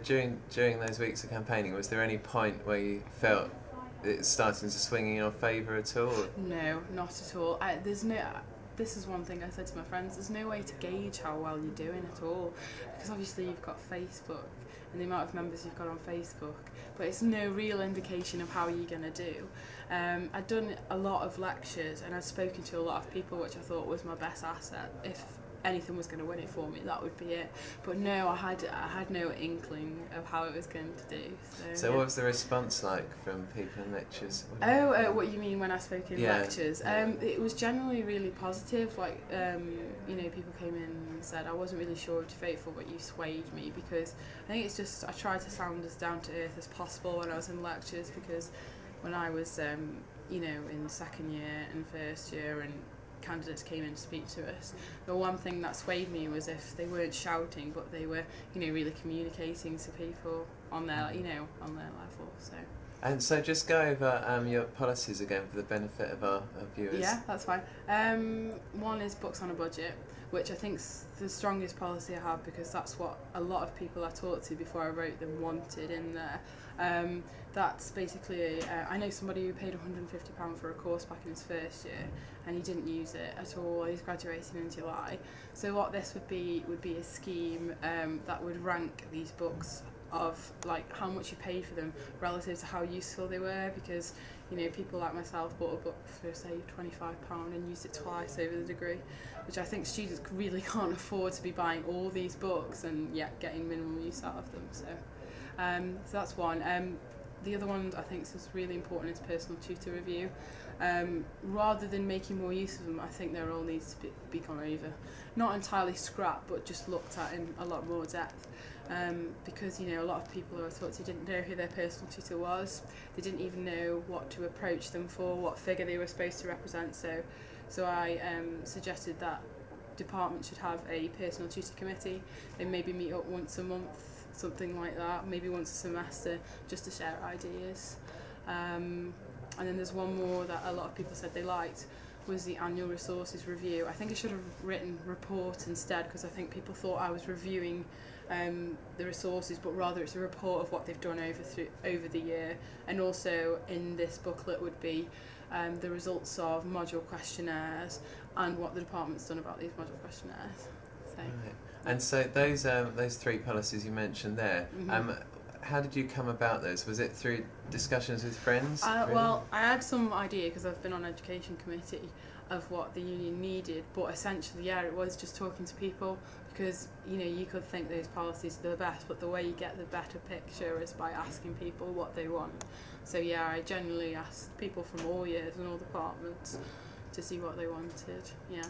During those weeks of campaigning, was there any point where you felt it's starting to swing in your favour at all? No, not at all. This is one thing I said to my friends, there's no way to gauge how well you're doing at all, because obviously you've got Facebook and the amount of members you've got on Facebook, but it's no real indication of how you're going to do. I'd done a lot of lectures and I'd spoken to a lot of people, which I thought was my best asset. If anything was going to win it for me, that would be it. But no, I had no inkling of how it was going to do. So yeah. What was the response like from people in lectures? What you mean when I spoke in lectures? It was generally really positive. Like, you know, people came in and said, I wasn't really sure what to vote for, but you swayed me, because I think it's just, I tried to sound as down to earth as possible when I was in lectures, because when I was, you know, in second year and first year and candidates came in to speak to us, the one thing that swayed me was if they weren't shouting, but they were, you know, really communicating to people on their, you know, on their level. So. And so just go over your policies again for the benefit of our viewers. Yeah, that's fine. One is books on a budget, which I think's the strongest policy I have, because that's what a lot of people I talked to before I wrote them wanted in there. That's basically, I know somebody who paid £150 for a course back in his first year, and he didn't use it at all. He's graduating in July. So what this would be a scheme that would rank these books of like how much you paid for them relative to how useful they were, because you know, people like myself bought a book for say £25 and used it twice over the degree, which I think students really can't afford to be buying all these books and yet getting minimum use out of them. So that's one. The other one I think is really important is personal tutor review. Rather than making more use of them, I think there all needs to be gone over. Not entirely scrapped, but just looked at in a lot more depth. Because you know, a lot of people who I talked to didn't know who their personal tutor was. They didn't even know what to approach them for, what figure they were supposed to represent. So I suggested that department should have a personal tutor committee. They maybe meet up once a month, something like that, maybe once a semester, just to share ideas. And then there's one more that a lot of people said they liked, was the annual resources review. I think I should have written report instead, because I think people thought I was reviewing the resources, but rather it's a report of what they've done over the year. And also in this booklet would be the results of module questionnaires and what the department's done about these module questionnaires. So. Right. And so those three policies you mentioned there, how did you come about those? Was it through discussions with friends? Really? Well, I had some idea, because I've been on education committee, of what the union needed, but essentially, yeah, it was just talking to people, because you know, you could think those policies are the best, but the way you get the better picture is by asking people what they want. So yeah, I generally asked people from all years and all departments to see what they wanted. Yeah.